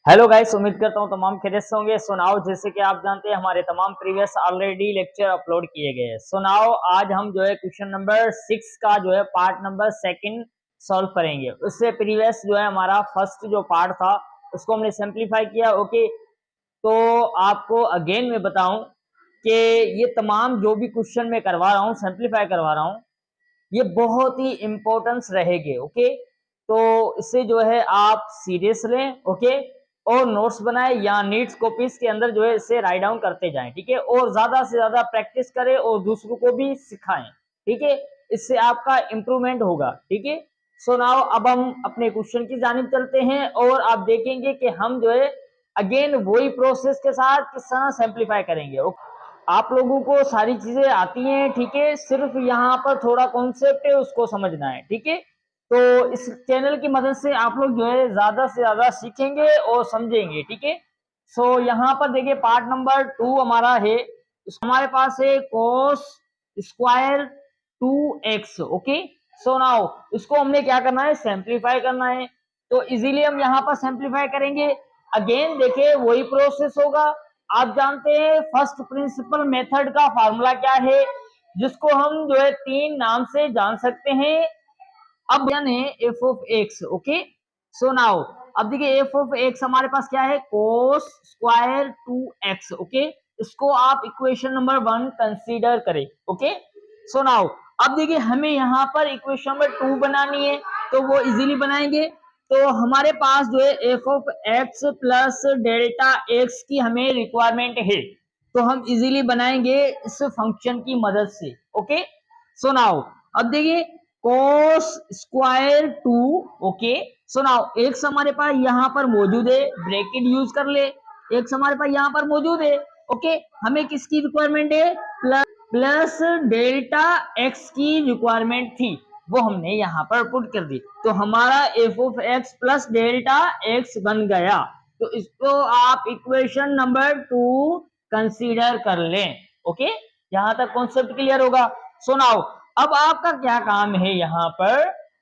Hello guys, उम्मीद करता हूँ तमाम खैरियत से होंगे। सुनाओ, जैसे कि आप जानते हैं हमारे तमाम प्रीवियस ऑलरेडी लेक्चर अपलोड किए गए हैं। सुनाओ, आज हम जो है क्वेश्चन नंबर 6 का जो है पार्ट नंबर सेकंड सॉल्व करेंगे। उससे प्रीवियस जो है हमारा फर्स्ट जो पार्ट था उसको हमने सिंप्लीफाई किया। ओके, तो आपको अगेन मैं बताऊं कि ये तमाम जो भी क्वेश्चन मैं करवा रहा हूँ, सिंप्लीफाई करवा रहा हूँ, ये बहुत ही इंपॉर्टेंस रहेंगे। ओके, तो इससे जो है आप सीरियस लें। ओके, और नोट्स बनाए या नीड्स कॉपीज के अंदर जो है इसे राइट डाउन करते जाएं। ठीक है, और ज्यादा से ज्यादा प्रैक्टिस करें और दूसरों को भी सिखाएं। ठीक है, इससे आपका इंप्रूवमेंट होगा। ठीक है, सो नाउ अब हम अपने क्वेश्चन की जानिब चलते हैं और आप देखेंगे कि हम जो है अगेन वही प्रोसेस के साथ किस तरह सिंप्लीफाई करेंगे। आप लोगों को सारी चीजें आती हैं। ठीक है, सिर्फ यहाँ पर थोड़ा कॉन्सेप्ट है उसको समझना है। ठीक है, तो इस चैनल की मदद से आप लोग जो है ज्यादा से ज्यादा सीखेंगे और समझेंगे। ठीक है, सो यहाँ पर देखिए पार्ट नंबर 2 हमारा है। हमारे पास है कोस square 2x। Okay, so now इसको हमने क्या करना है, सिंप्लीफाई करना है। तो इजीली हम यहाँ पर सिंप्लीफाई करेंगे। अगेन देखिए वही प्रोसेस होगा। आप जानते हैं फर्स्ट प्रिंसिपल मेथड का फार्मूला क्या है, जिसको हम जो है 3 नाम से जान सकते हैं। अब है F of x. Okay, so now अब देखिए एफ ऑफ एक्स हमारे पास क्या है, कोस स्क्वायर 2x। ओके, इसको आप इक्वेशन नंबर 1 कंसीडर करें। ओके, सो नाउ अब देखिए हमें यहाँ पर इक्वेशन नंबर 2 बनानी है, तो वो इजीली बनाएंगे। तो हमारे पास जो है F of X plus delta x की हमें रिक्वायरमेंट है, तो हम इजीली बनाएंगे इस फंक्शन की मदद से। ओके, सो नाउ अब देखिए cos square 2। Okay, so now x हमारे पास यहाँ पर मौजूद है, ब्रैकेट यूज कर ले। एक्स हमारे पास यहाँ पर मौजूद है। ओके, हमें किसकी रिक्वायरमेंट है, प्लस डेल्टा एक्स की रिक्वायरमेंट थी, वो हमने यहाँ पर पुट कर दी। तो हमारा F of X plus delta x बन गया। तो इसको आप इक्वेशन नंबर 2 कंसीडर कर लें। ओके, यहां तक कॉन्सेप्ट क्लियर होगा। सो नाउ अब आपका क्या काम है, यहाँ पर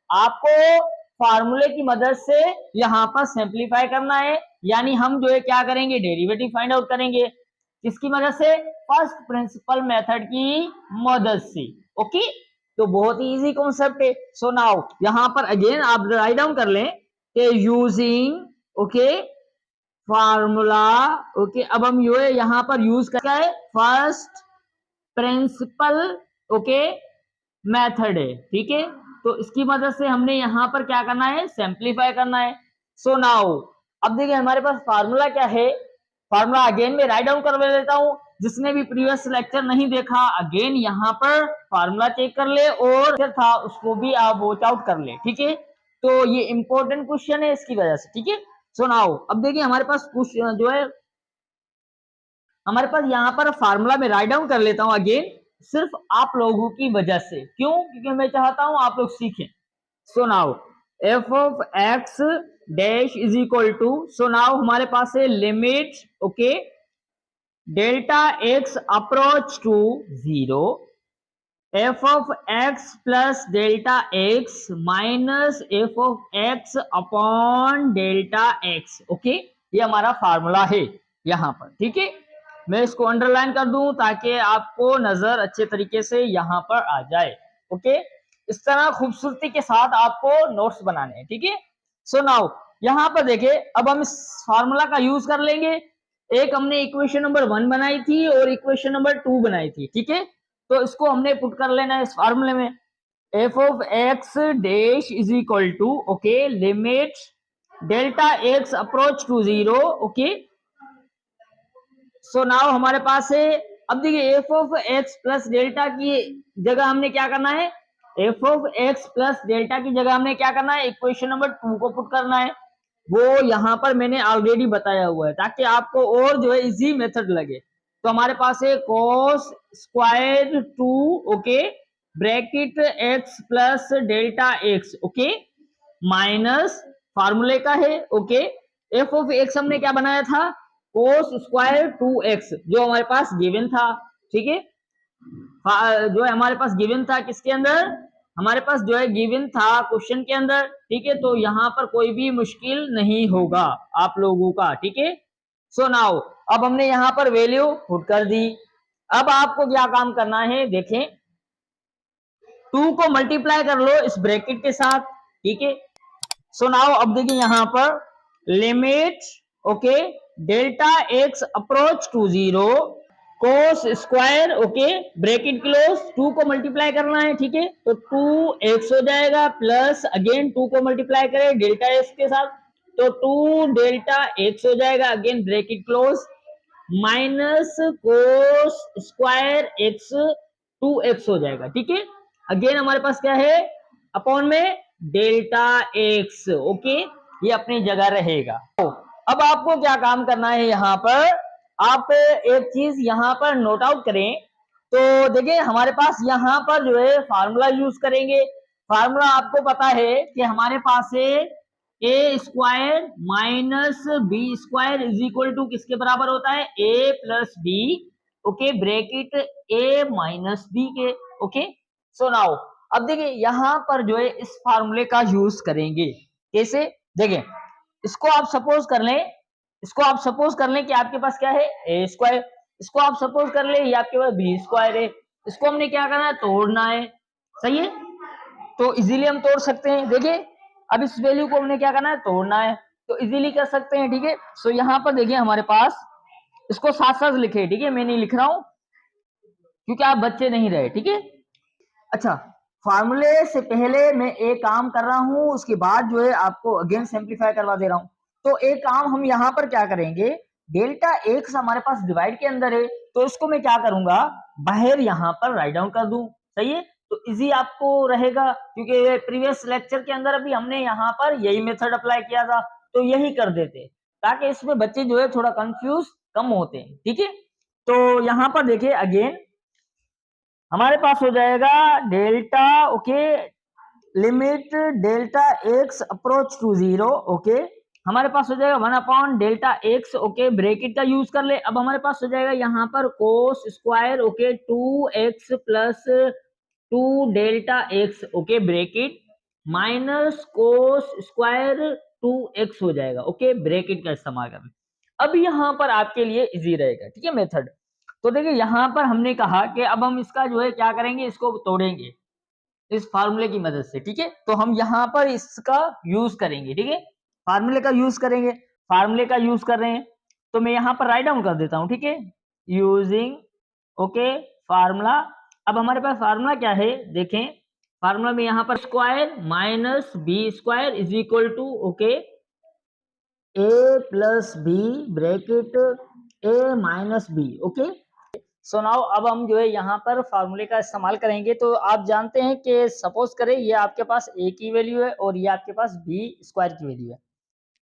आपको फार्मूले की मदद से यहाँ पर सिंप्लीफाई करना है। यानी हम जो है क्या करेंगे, डेरिवेटिव फाइंड आउट करेंगे। किसकी मदद से, फर्स्ट प्रिंसिपल मेथड की मदद से। ओके, तो बहुत ही इजी कॉन्सेप्ट है। सो नाउ यहां पर अगेन आप राइट डाउन कर लें कि यूजिंग ओके फार्मूला। ओके, अब हम जो है यहां पर यूज करना है फर्स्ट प्रिंसिपल ओके मेथड है। ठीक है, तो इसकी मदद से हमने यहां पर क्या करना है, सिंप्लीफाई करना है। सो नाउ अब देखिए हमारे पास फार्मूला क्या है। फार्मूला अगेन में राइट डाउन कर लेता हूं। जिसने भी प्रीवियस लेक्चर नहीं देखा, अगेन यहाँ पर फार्मूला चेक कर ले और था उसको भी आप वॉच आउट कर ले। ठीक है, तो ये इंपॉर्टेंट क्वेश्चन है इसकी वजह से। ठीक है, सो नाउ अब देखिए हमारे पास क्वेश्चन जो है, हमारे पास यहाँ पर फार्मूला में राइट डाउन कर लेता हूं अगेन, सिर्फ आप लोगों की वजह से। क्यों, क्योंकि मैं चाहता हूं आप लोग सीखें। So now F of x dash is equal to, so now हमारे पास है limit okay delta x approach to 0, F of X plus delta X minus F of X upon delta x. Okay, ये हमारा formula है यहाँ पर। ठीक है, मैं इसको अंडरलाइन कर दूं ताकि आपको नजर अच्छे तरीके से यहाँ पर आ जाए। ओके, इस तरह खूबसूरती के साथ आपको नोट्स बनाने हैं। ठीक है, सो नाउ यहाँ पर देखिए अब हम इस फार्मूला का यूज कर लेंगे। एक हमने इक्वेशन नंबर 1 बनाई थी और इक्वेशन नंबर 2 बनाई थी। ठीक है, तो इसको हमने पुट कर लेना है इस फार्मूले में। F of x dash is equal to okay limit delta x approach to 0। Okay, so now हमारे पास है, अब देखिए F of X plus delta की जगह हमने क्या करना है, F of X plus delta की जगह हमने क्या करना है, इक्वेशन नंबर 2 को पुट करना है। वो यहाँ पर मैंने ऑलरेडी बताया हुआ है ताकि आपको और जो है इजी मेथड लगे। तो हमारे पास है cos square 2 okay bracket x plus delta x okay minus फार्मूले का है ओके एफ ऑफ एक्स हमने क्या बनाया था, कोस स्क्वायर 2x जो हमारे पास गिवन था। ठीक है, जो हमारे पास गिवन था किसके अंदर, हमारे पास जो है गिवन था क्वेश्चन के अंदर, ठीक है। तो यहाँ पर कोई भी मुश्किल नहीं होगा आप लोगों का, ठीक है। सो नाउ अब हमने यहाँ पर वैल्यू पुट कर दी। अब आपको क्या काम करना है, देखें 2 को मल्टीप्लाई कर लो इस ब्रैकेट के साथ, ठीक है। सो नाउ अब देखिए यहाँ पर limit okay delta x approach to 0 cos square okay bracket close 2 को मल्टीप्लाई करना है, ठीक है। तो 2x हो जाएगा प्लस अगेन 2 को मल्टीप्लाई करें डेल्टा एक्स के साथ, तो 2 डेल्टा एक्स हो जाएगा again bracket close minus cos square x 2x हो जाएगा, ठीक है। अगेन हमारे पास क्या है अपॉन में डेल्टा एक्स, ओके ये अपनी जगह रहेगा। तो अब आपको क्या काम करना है, यहाँ पर आप एक चीज यहाँ पर नोट आउट करें। तो देखिए हमारे पास यहाँ पर जो है फार्मूला यूज करेंगे। फार्मूला आपको पता है कि हमारे पास है A square minus B square is equal to किसके बराबर होता है, A plus B okay bracket A minus B के, ओके। सो नाउ अब देखिए यहाँ पर जो है इस फार्मूले का यूज करेंगे। कैसे, देखिए इसको आप सपोज कर लें, इसको आप सपोज कर लें कि आपके पास क्या है ए स्क्वायर, इसको आप सपोज कर लें ये आपके पास बी स्क्वायर है। इसको हमने क्या करना है, तोड़ना है, सही है। तो इजीली हम तोड़ सकते हैं। देखिए अब इस वैल्यू को हमने क्या करना है, तोड़ना है, तो इजीली कर सकते हैं, ठीक है। सो यहाँ पर देखिए हमारे पास, इसको साथ साथ लिखे, ठीक है, मैं नहीं लिख रहा हूं क्योंकि आप बच्चे नहीं रहे, ठीक है। अच्छा फार्मूले से पहले मैं एक काम कर रहा हूं, उसके बाद जो है आपको अगेन सिंप्लीफाई करवा दे रहा हूं। तो एक काम हम यहाँ पर क्या करेंगे, डेल्टा एक्स हमारे पास डिवाइड के अंदर है, तो इसको मैं क्या करूंगा बाहर यहाँ पर राइट डाउन कर दूं, सही है। तो इजी आपको रहेगा क्योंकि प्रीवियस लेक्चर के अंदर अभी हमने यहाँ पर यही मेथड अप्लाई किया था, तो यही कर देते ताकि इसमें बच्चे जो है थोड़ा कंफ्यूज कम होते हैं, ठीक है। तो यहाँ पर देखिए अगेन हमारे पास हो जाएगा delta okay limit delta x approach to 0 okay, हमारे पास हो जाएगा 1 upon delta x okay bracket का यूज कर ले। अब हमारे पास हो जाएगा यहाँ पर cos square okay 2x plus 2 delta x okay bracket minus cos square 2x हो जाएगा ओके ब्रैकेट का इस्तेमाल करना। अब यहाँ पर आपके लिए इजी रहेगा, ठीक है मेथड। तो देखिए यहाँ पर हमने कहा कि अब हम इसका जो है क्या करेंगे, इसको तोड़ेंगे इस फार्मूले की मदद से, ठीक है। तो हम यहाँ पर इसका यूज करेंगे, ठीक है, फार्मूले का यूज करेंगे, फार्मूले का यूज कर रहे हैं। तो मैं यहाँ पर राइट डाउन कर देता हूँ, ठीक है, यूजिंग ओके फार्मूला। अब हमारे पास फार्मूला क्या है, देखें फार्मूला में यहाँ पर square minus B square is equal to okay A plus B bracket A minus B okay. So now अब हम जो है यहाँ पर फार्मूले का इस्तेमाल करेंगे। तो आप जानते हैं कि सपोज करें ये आपके पास ए की वैल्यू है और ये आपके पास बी स्क्वायर की वैल्यू है,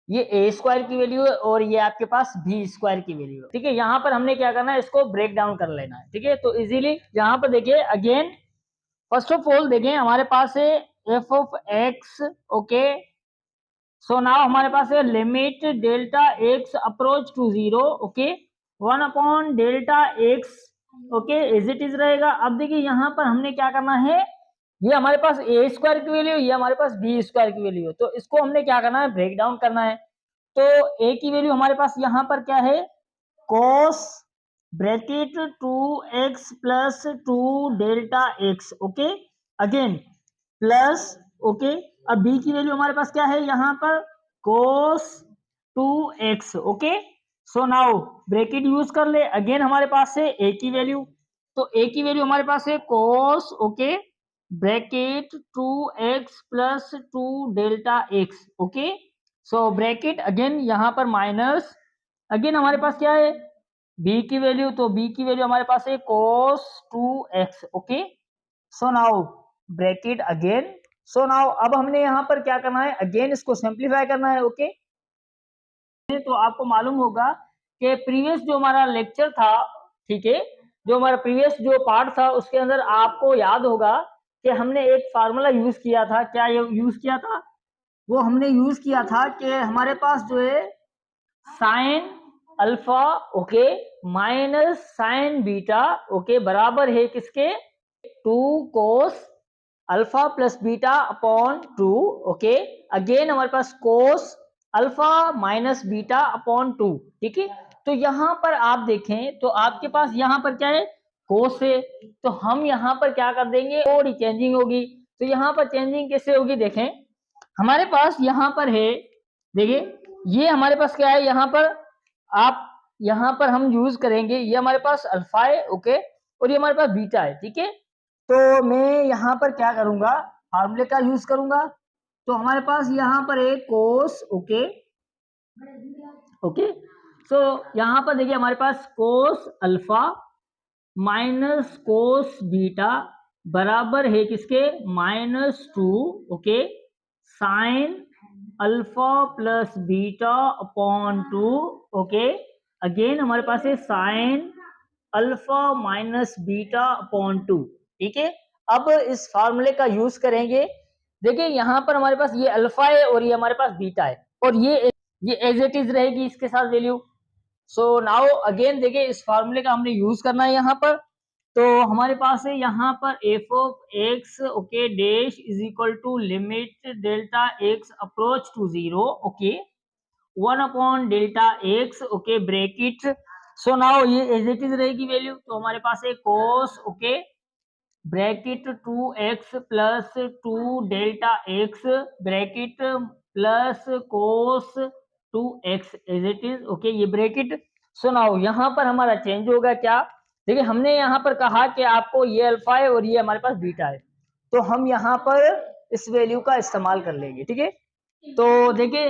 ये ए स्क्वायर की वैल्यू है और ये आपके पास बी स्क्वायर की वैल्यू है, ठीक है। यहाँ पर हमने क्या करना है, इसको ब्रेक डाउन कर लेना है, ठीक है। तो इजीली यहाँ पर देखिए अगेन फर्स्ट ऑफ ऑल देखें हमारे पास है F of x okay. So now हमारे पास है limit delta x approach to 0 okay 1 upon delta x okay as it is रहेगा। अब देखिए यहाँ पर हमने क्या करना है, ये हमारे पास ए स्क्वायर की वैल्यू, ये हमारे पास बी स्क्वायर की वैल्यू है, तो इसको हमने क्या करना है, ब्रेक डाउन करना है। तो ए की वैल्यू हमारे पास यहाँ पर क्या है, cos bracket 2x plus 2 delta x okay again plus okay. अब बी की वैल्यू हमारे पास क्या है यहाँ पर, cos 2x okay. So now bracket use कर ले, अगेन हमारे पास है ए की वैल्यू, तो ए की वैल्यू हमारे पास है cos okay bracket 2x plus 2 delta x okay. So bracket again यहाँ पर माइनस अगेन हमारे पास क्या है बी की वैल्यू, तो बी की वैल्यू हमारे पास है कोस 2x okay. So now bracket again, सो नाउ अब हमने यहाँ पर क्या करना है, अगेन इसको सिंप्लीफाई करना है ओके। तो आपको मालूम होगा कि प्रीवियस जो हमारा लेक्चर था, ठीक है, जो हमारा प्रीवियस जो पार्ट था उसके अंदर आपको याद होगा कि हमने एक फार्मूला यूज किया था। क्या ये यूज किया था, वो हमने यूज किया था कि हमारे पास जो है sine alpha okay minus sine beta okay बराबर है किसके, 2 cos alpha plus beta upon 2, okay. Again हमारे पास cos alpha minus beta upon 2, ठीक है। तो यहां पर आप देखें तो आपके पास यहां पर क्या है, कोस है। तो हम यहां पर क्या कर देंगे, थोड़ी चेंजिंग होगी। तो यहां पर चेंजिंग कैसे होगी, देखें हमारे पास यहां पर है, देखिए ये हमारे पास क्या है, यहां पर आप यहां पर हम यूज करेंगे, ये हमारे पास अल्फा है, ओके, और ये हमारे पास बीटा है, ठीक है। तो मैं यहाँ पर क्या करूंगा, फार्मूले का यूज करूंगा। तो हमारे पास यहाँ पर एक कोस, ओके ओके। सो यहाँ पर देखिए हमारे पास cos alpha minus cos beta बराबर है किसके, -2, okay, sine alpha plus beta upon 2, okay. Again हमारे पास है sine alpha minus beta upon 2, ठीक है। अब इस फार्मूले का यूज करेंगे। देखिए यहाँ पर हमारे पास ये अल्फा है और ये हमारे पास बीटा है, और ये एज इट इज रहेगी इसके साथ वैल्यू। सो नाउ अगेन देखिए इस फार्मूले का हमने यूज करना है यहाँ पर। तो हमारे पास है यहाँ पर F of x, okay, dash is equal to limit delta x approach to 0, okay, 1 upon delta x, okay, bracket. So now ये एज इट इज रहेगी वैल्यू। तो हमारे पास है cos, okay, bracket 2x plus 2 delta x, bracket plus cos 2x as it is, okay, ये bracket. So now यहाँ पर हमारा चेंज होगा क्या, देखिए हमने यहाँ पर कहा कि आपको ये अल्फा है और ये हमारे पास बीटा है, तो हम यहाँ पर इस वैल्यू का इस्तेमाल कर लेंगे, ठीक है। तो देखिए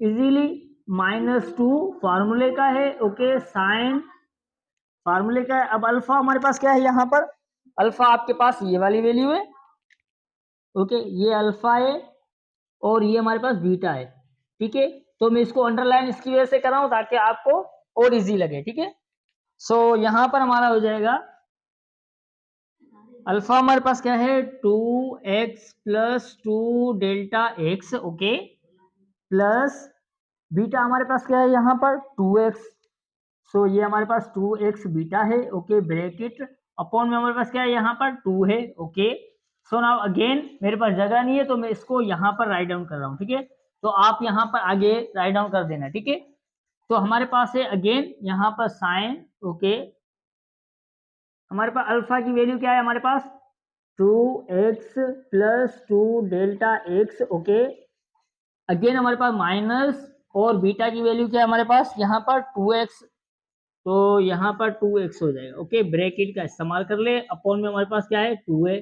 इजीली -2 फार्मूले का है, ओके, साइन फार्मूले का है। अब अल्फा हमारे पास क्या है, यहाँ पर अल्फा आपके पास ये वाली वैल्यू है, ओके, ये अल्फा है और ये हमारे पास बीटा है, ठीक है। तो मैं इसको अंडरलाइन इसकी वजह से कर रहा हूं ताकि आपको और इजी लगे, ठीक है। सो यहां पर हमारा हो जाएगा अल्फा हमारे पास क्या है 2x plus 2 delta x, okay, plus beta हमारे पास क्या है यहाँ पर 2x। सो ये हमारे पास 2x बीटा है, ओके, ब्रैकेट अपॉन में हमारे पास क्या है यहाँ पर 2 है, ओके। सो नाउ अगेन मेरे पास जगह नहीं है तो मैं इसको यहाँ पर राइट डाउन कर रहा हूँ, ठीक है। तो आप यहाँ पर आगे राइट डाउन कर देना, ठीक है। तो हमारे पास है अगेन यहाँ पर साइन, ओके, हमारे पास अल्फा की वैल्यू क्या है, हमारे पास 2x plus 2 delta x, okay. Again हमारे पास माइनस, और बीटा की वैल्यू क्या है हमारे पास यहाँ पर 2x, तो यहाँ पर 2x हो जाएगा, ओके, ब्रैकेट का इस्तेमाल कर ले, अपॉन में हमारे पास क्या है 2a,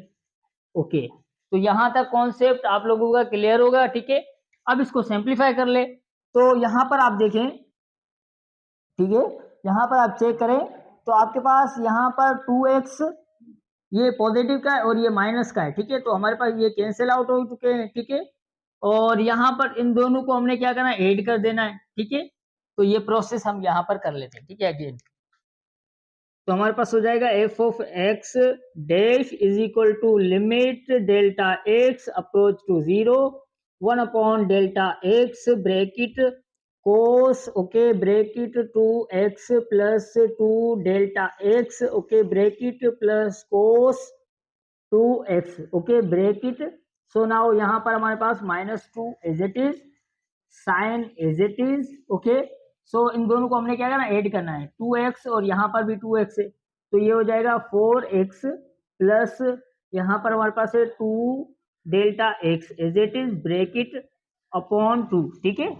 ओके। तो यहाँ तक कॉन्सेप्ट आप लोगों का क्लियर होगा, ठीक है। अब इसको सिंप्लीफाई कर ले। तो यहाँ पर आप देखें, ठीक है, यहाँ पर आप चेक करें तो आपके पास यहाँ पर 2x ये पॉजिटिव का है और ये माइनस का है, ठीक है। तो हमारे पास ये कैंसिल आउट हो चुके हैं, ठीक है। और यहाँ पर इन दोनों को हमने क्या करना है, ऐड कर देना है, ठीक है। तो ये प्रोसेस हम यहाँ पर कर लेते हैं, ठीक है। अगेन तो हमारे पास हो जाएगा F of x dash is equal to limit delta x approach to 0, 1 upon delta x bracket cos, okay, bracket 2x plus 2 delta x, okay, bracket plus cos 2x, okay, bracket. So now यहाँ पर हमारे पास -2 as it is, sine as it is, okay. So इन दोनों को हमने क्या करना है, ऐड करना है, 2x और यहाँ पर भी 2x है, तो ये हो जाएगा 4x प्लस यहाँ पर हमारे पास है 2 delta X as it is bracket upon 2, ठीक है।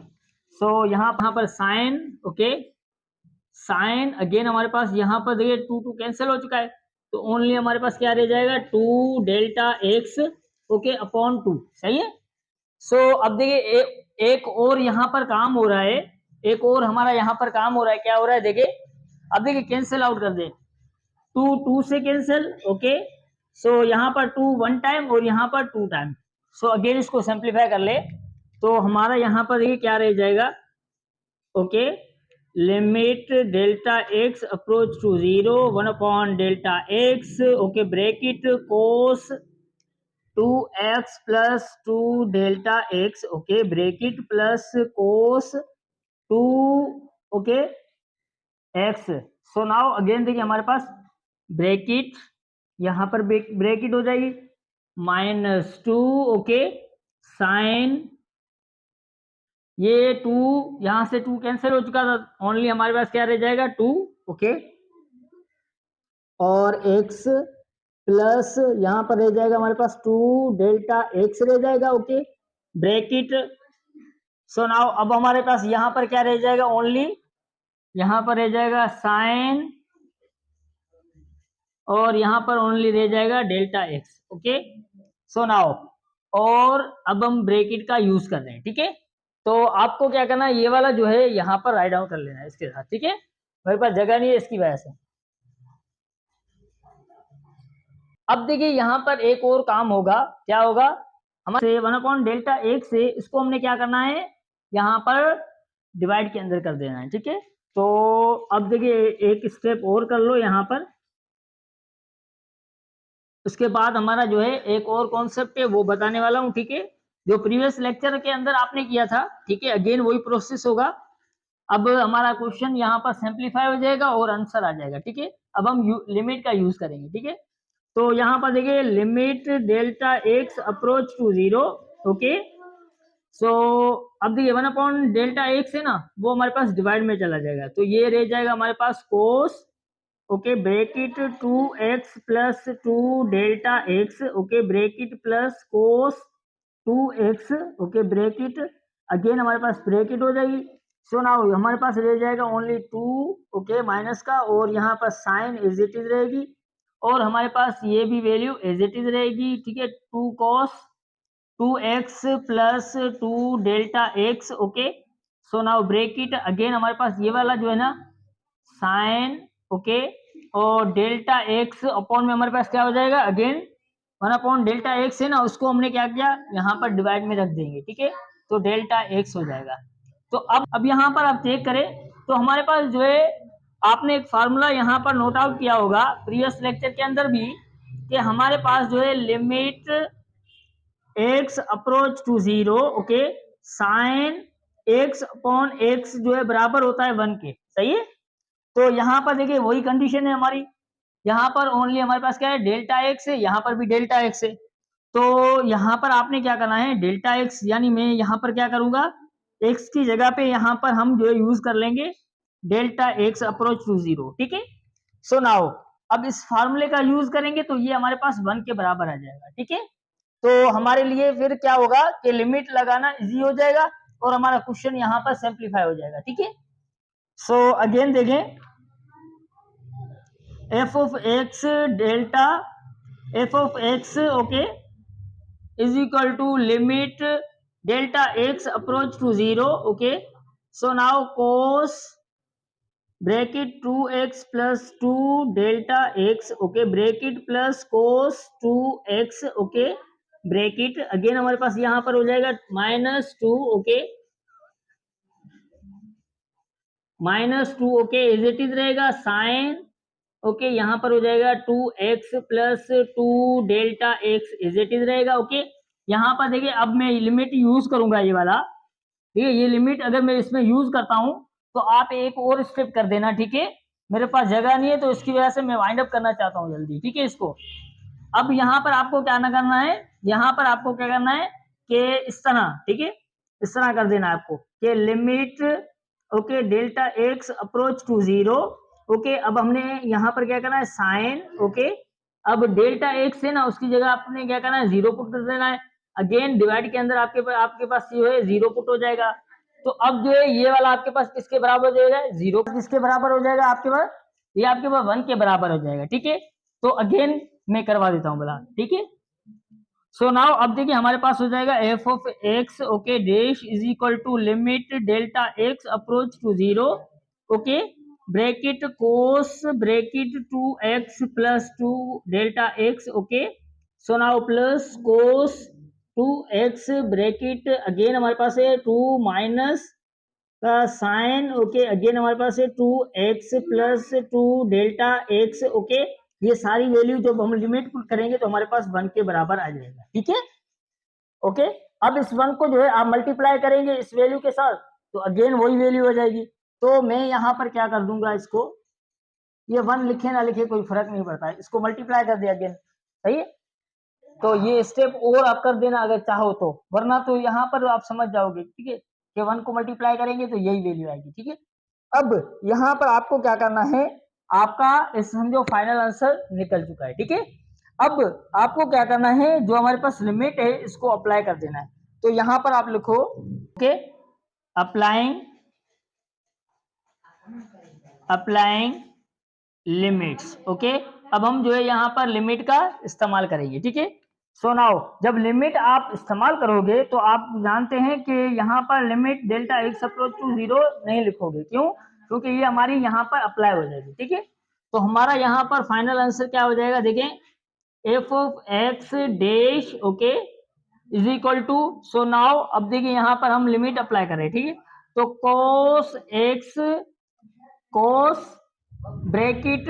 सो यहाँ पर साइन, ओके, साइन अगेन हमारे पास यहाँ पर देखिए 2 कैंसिल हो चुका है, तो ओनली हमारे पास क्या रह जाएगा 2 डेल्टा एक्स, ओके, अपॉन 2, सही है। सो अब देखिए एक और यहाँ पर काम हो रहा है, एक और हमारा यहाँ पर काम हो रहा है, क्या हो रहा है देखिए, अब देखिए कैंसिल आउट कर दे, 2 से कैंसिल, ओके। सो यहाँ पर 2 1 टाइम और यहाँ पर 2 टाइम। सो अगेन इसको सिंप्लीफाई कर ले तो हमारा यहाँ पर देखिए क्या रह जाएगा, okay, limit delta x approach to 0, 1 upon delta x, okay, bracket cos 2x plus 2 delta x, okay, bracket plus cos 2, okay, x. So now again देखिए हमारे पास ब्रैकेट यहाँ पर ब्रैकेट हो जाएगी, -2 ओके साइन, ये 2 यहां से 2 कैंसिल हो चुका था, ओनली हमारे पास क्या रह जाएगा 2 ओके, और x प्लस यहां पर रह जाएगा हमारे पास 2 डेल्टा x रह जाएगा ओके ब्रैकेट। सो नाउ अब हमारे पास यहां पर क्या रह जाएगा, ओनली यहां पर रह जाएगा साइन, और यहां पर ओनली रह जाएगा delta x okay. So now और अब हम ब्रैकेट का यूज कर रहे हैं, ठीक है। तो आपको क्या करना है, ये वाला जो है यहाँ पर राइट डाउन कर लेना है इसके साथ, ठीक है। मेरे पास जगह नहीं है इसकी वजह से। अब देखिए यहाँ पर एक और काम होगा, क्या होगा, हमारे 1/डेल्टा एक से इसको हमने क्या करना है, यहाँ पर डिवाइड के अंदर कर देना है, ठीक है। तो अब देखिए एक स्टेप और कर लो यहाँ पर, उसके बाद हमारा जो है एक और कॉन्सेप्ट है वो बताने वाला हूँ, ठीक है। जो प्रीवियस लेक्चर के अंदर आपने किया था, ठीक है, अगेन वही प्रोसेस होगा। अब हमारा क्वेश्चन यहाँ पर सिंप्लीफाई हो जाएगा और आंसर आ जाएगा, ठीक है। अब हम लिमिट का यूज करेंगे, ठीक है। तो यहाँ पर देखिए limit delta x approach to 0 okay. So अब देखिए 1/डेल्टा एक्स है ना, वो हमारे पास डिवाइड में चला जाएगा, तो ये रह जाएगा हमारे पास cos okay bracket 2x plus 2 delta x okay bracket plus cos 2x okay bracket, again हमारे पास ब्रैकेट हो जाएगी। सो नाउ हमारे पास रह जाएगा ओनली 2 ओके माइनस का, और यहाँ पर साइन एज इट इज रहेगी, और हमारे पास ये भी वैल्यू एज इट इज रहेगी, ठीक है। 2 cos 2x plus 2 delta x okay. So now bracket again हमारे पास ये वाला जो है ना साइन ओके, और डेल्टा एक्स अपॉन में हमारे पास क्या हो जाएगा, अगेन 1/डेल्टा एक्स है ना, उसको हमने क्या किया यहाँ पर डिवाइड में रख देंगे, ठीक है। तो डेल्टा एक्स हो जाएगा। तो अब यहाँ पर आप चेक करें तो हमारे पास जो है, आपने एक फार्मूला यहाँ पर नोट आउट किया होगा प्रीवियस लेक्चर के अंदर भी, कि हमारे पास जो है limit X approach to 0 okay sine X upon X जो है बराबर होता है 1 के, सही है। तो यहाँ पर देखिए वही कंडीशन है हमारी, यहाँ पर ओनली हमारे पास क्या है डेल्टा एक्स है, यहाँ पर भी डेल्टा एक्स है। तो यहाँ पर आपने क्या करना है डेल्टा एक्स, यानी मैं यहाँ पर क्या करूंगा, एक्स की जगह पे यहाँ पर हम जो है यूज कर लेंगे डेल्टा एक्स अप्रोच टू 0, ठीक है। सो नाउ अब इस फार्मूले का यूज करेंगे तो ये हमारे पास 1 के बराबर आ जाएगा, ठीक है। तो हमारे लिए फिर क्या होगा कि लिमिट लगाना इजी हो जाएगा, और हमारा क्वेश्चन यहाँ पर सिंप्लीफाई हो जाएगा, ठीक है। सो अगेन देखें, F of X delta F of x okay is equal to limit delta x approach to 0 okay. So now cos bracket 2x plus 2 delta x okay bracket plus cos 2x okay bracket, again हमारे पास यहाँ पर हो जाएगा -2 okay -2 okay is it is रहेगा sine okay, यहाँ पर हो जाएगा 2x plus 2 delta X is it is रहेगा ओके। यहाँ पर देखिए अब मैं लिमिट यूज करूंगा ये वाला, ठीक है। ये लिमिट अगर मैं इसमें यूज करता हूं तो आप एक और स्टेप कर देना, ठीक है। मेरे पास जगह नहीं है तो इसकी वजह से मैं वाइंड अप करना चाहता हूँ जल्दी, ठीक है इसको। अब यहाँ पर आपको क्या ना करना है, यहाँ पर आपको क्या करना है कि इस तरह, ठीक है, इस तरह कर देना है आपको कि limit okay delta x approach to 0 okay. अब हमने यहाँ पर क्या करना है साइन ओके, अब डेल्टा एक्स है ना उसकी जगह आपने क्या करना है 0 पुट कर देना है, अगेन डिवाइड के अंदर आपके पास जो है 0 पुट हो जाएगा। तो अब जो है ये वाला आपके पास किसके बराबर हो जाएगा, 0 किसके बराबर हो जाएगा आपके पास, ये आपके पास 1 के बराबर हो जाएगा, ठीक है। तो अगेन मैं करवा देता हूँ बोला, ठीक है। सो नाउ अब देखिए हमारे पास हो जाएगा F of x okay dash is equal to limit delta x approach to 0 okay bracket cos bracket 2x plus 2 delta x okay. So now plus cos 2x bracket, again हमारे पास है 2 माइनस का साइन ओके, अगेन हमारे पास है 2x plus 2 delta x okay. ये सारी value जब हम लिमिट पुट करेंगे तो हमारे पास 1 के बराबर आ जाएगा, ठीक है ओके। अब इस 1 को जो है आप मल्टीप्लाई करेंगे इस वैल्यू के साथ तो अगेन वही वैल्यू हो जाएगी। तो मैं यहाँ पर क्या कर दूंगा, इसको ये 1 लिखे ना लिखे कोई फर्क नहीं पड़ता है, इसको मल्टीप्लाई कर दिया अगेन, सही है। तो ये स्टेप और आप कर देना अगर चाहो तो, वरना तो यहाँ पर आप समझ जाओगे, ठीक है, कि 1 को मल्टीप्लाई करेंगे तो यही वैल्यू आएगी, ठीक है। अब यहाँ पर आपको क्या करना है, आपका इस समझो फाइनल आंसर निकल चुका है, ठीक है। अब आपको क्या करना है, जो हमारे पास लिमिट है इसको अप्लाई कर देना है। तो यहाँ पर आप लिखो ओके, अप्लाइंग लिमिट्स, ओके। अब हम जो है यहाँ पर लिमिट का इस्तेमाल करेंगे, ठीक है। सो नाउ जब लिमिट आप इस्तेमाल करोगे तो आप जानते हैं कि यहाँ पर limit delta x approach to 0 नहीं लिखोगे, क्यों? क्योंकि ये हमारी यहाँ पर अप्लाई हो जाएगी, ठीक है। तो हमारा यहाँ पर फाइनल आंसर क्या हो जाएगा, देखें, F of x dash okay is equal to, so now अब देखिए यहाँ पर हम लिमिट अप्लाई कर रहे हैं, ठीक है। तो cos x cos bracket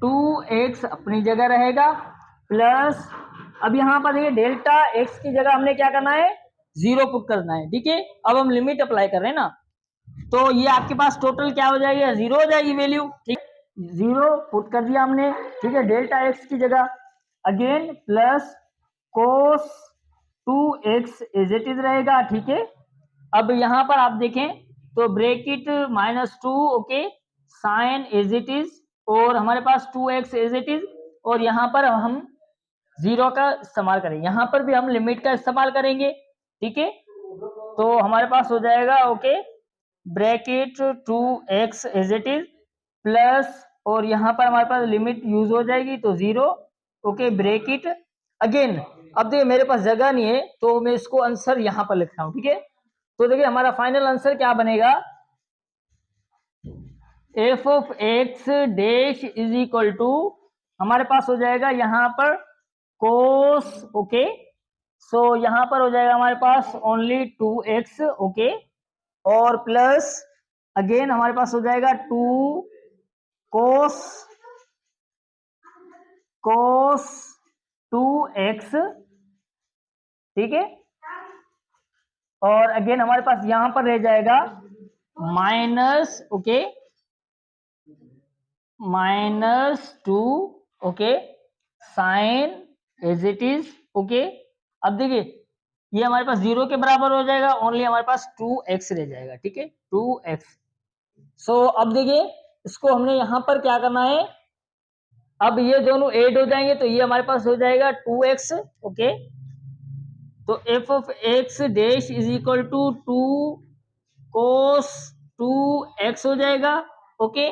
2x अपनी जगह रहेगा, प्लस अब यहाँ पर देखिए डेल्टा x की जगह हमने क्या करना है, 0 पुट करना है, ठीक है। अब हम लिमिट अप्लाई कर रहे हैं ना, तो ये आपके पास टोटल क्या हो जाएगी, 0 हो जाएगी वैल्यू, ठीक, 0 पुट कर दिया हमने, ठीक है, डेल्टा x की जगह, again plus cos 2x as it is रहेगा, ठीक है। अब यहाँ पर आप देखें तो bracket -2 okay, sine as it is, और हमारे पास 2x एज इट इज, और यहाँ पर हम 0 का इस्तेमाल करेंगे, यहाँ पर भी हम लिमिट का इस्तेमाल करेंगे, ठीक है। तो हमारे पास हो जाएगा okay, bracket 2x as it is plus, और यहाँ पर हमारे पास लिमिट यूज हो जाएगी तो 0 ओके, ब्रैकेट अगेन। अब देखिए मेरे पास जगह नहीं है तो मैं इसको आंसर यहाँ पर लिख रहा हूँ, ठीक है। तो देखिए हमारा फाइनल आंसर क्या बनेगा, F of x dash is equal to, हमारे पास हो जाएगा यहाँ पर कोस ओके, सो यहाँ पर हो जाएगा हमारे पास ओनली 2x ओके, और प्लस अगेन हमारे पास हो जाएगा 2 कोस कोस 2x, ठीक है। और अगेन हमारे पास यहां पर रह जाएगा minus okay, -2 okay, sine as it is okay. अब देखिए ये हमारे पास 0 के बराबर हो जाएगा, ओनली हमारे पास 2x रह जाएगा, ठीक है, 2x। सो अब देखिए इसको हमने यहां पर क्या करना है, अब ये दोनों ऐड हो जाएंगे तो ये हमारे पास हो जाएगा 2x ओके। तो F of x dash is equal to 2 cos 2x हो जाएगा ओके,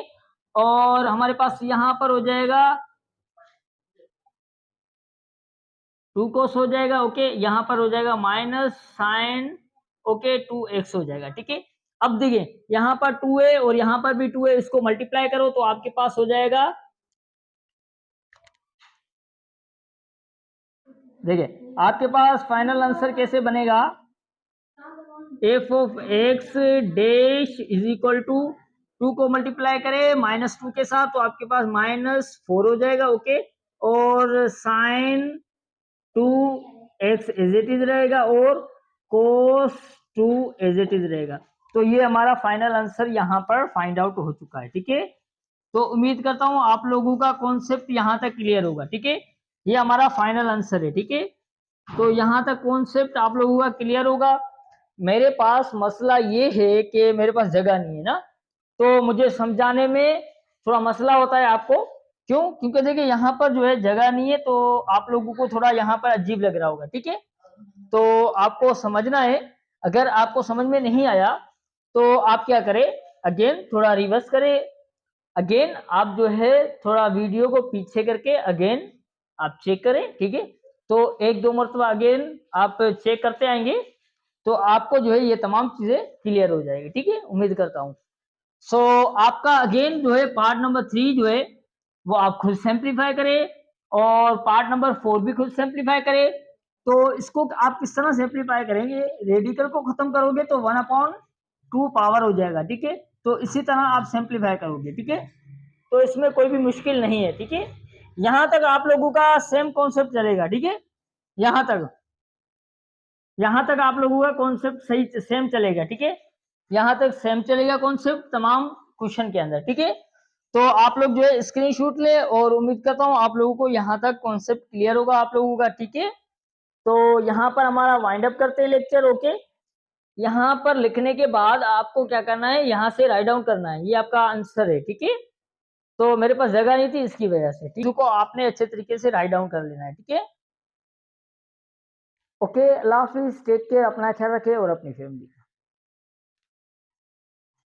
और हमारे पास यहां पर हो जाएगा 2 कोस हो जाएगा ओके, यहां पर हो जाएगा माइनस साइन ओके 2x हो जाएगा, ठीक है। अब देखिए यहां पर 2a और यहां पर भी 2a, इसको मल्टीप्लाई करो तो आपके पास हो जाएगा, देखिए आपके पास फाइनल आंसर कैसे बनेगा, F of x dash is equal to 2 को मल्टीप्लाई करें -2 के साथ तो आपके पास -4 हो जाएगा ओके, और sign 2x as it is रहेगा, और कोस 2 एज इट इज रहेगा। तो ये हमारा फाइनल आंसर यहाँ पर फाइंड आउट हो चुका है, ठीक है। तो उम्मीद करता हूँ आप लोगों का कॉन्सेप्ट यहाँ तक क्लियर होगा, ठीक है। ये हमारा फाइनल आंसर है, ठीक है। तो यहाँ तक कॉन्सेप्ट आप लोगों का क्लियर होगा। मेरे पास मसला ये है कि मेरे पास जगह नहीं है ना, तो मुझे समझाने में थोड़ा मसला होता है आपको, क्यों? क्योंकि देखिए यहाँ पर जो है जगह नहीं है, तो आप लोगों को थोड़ा यहाँ पर अजीब लग रहा होगा, ठीक है। तो आपको समझना है, अगर आपको समझ में नहीं आया तो आप क्या करें, अगेन थोड़ा रिवर्स करें, अगेन आप जो है थोड़ा वीडियो को पीछे करके अगेन आप चेक करें, ठीक है। तो 1-2 मरतबा अगेन आप चेक करते आएंगे तो आपको जो है ये तमाम चीजें क्लियर हो जाएगी, ठीक है, उम्मीद करता हूँ। सो आपका अगेन जो है पार्ट नंबर 3 जो है वो आप खुद सिंप्लीफाई करें, और पार्ट नंबर 4 भी खुद सिंप्लीफाई करें। तो इसको आप किस तरह सिंप्लीफाई करेंगे, रेडिकल को खत्म करोगे तो 1/2 पावर हो जाएगा, ठीक है। तो इसी तरह आप सिंप्लीफाई करोगे, ठीक है। तो इसमें कोई भी मुश्किल नहीं है, ठीक है। यहाँ तक आप लोगों का सेम कॉन्सेप्ट चलेगा, ठीक है। यहाँ तक आप लोगों का कॉन्सेप्ट सही सेम चलेगा, ठीक है। यहाँ तक सेम चलेगा कॉन्सेप्ट तमाम क्वेश्चन के अंदर, ठीक है। तो आप लोग जो है स्क्रीनशॉट ले, और उम्मीद करता हूँ आप लोगों को यहाँ तक कॉन्सेप्ट क्लियर होगा आप लोगों का, ठीक है। तो यहाँ पर हमारा वाइंड अप करते हैं लेक्चर। ओके, यहाँ पर लिखने के बाद आपको क्या करना है, यहाँ से राइट डाउन करना है, ये आपका आंसर है। ठीक है, तो मेरे पास जगह नहीं थी इसकी वजह से, ठीक है, आपने अच्छे तरीके से राइट डाउन कर लेना है। ठीक है, ओके, अल्लाह हाफिज, टेक केयर, अपना ख्याल रखें और अपनी फैमिली।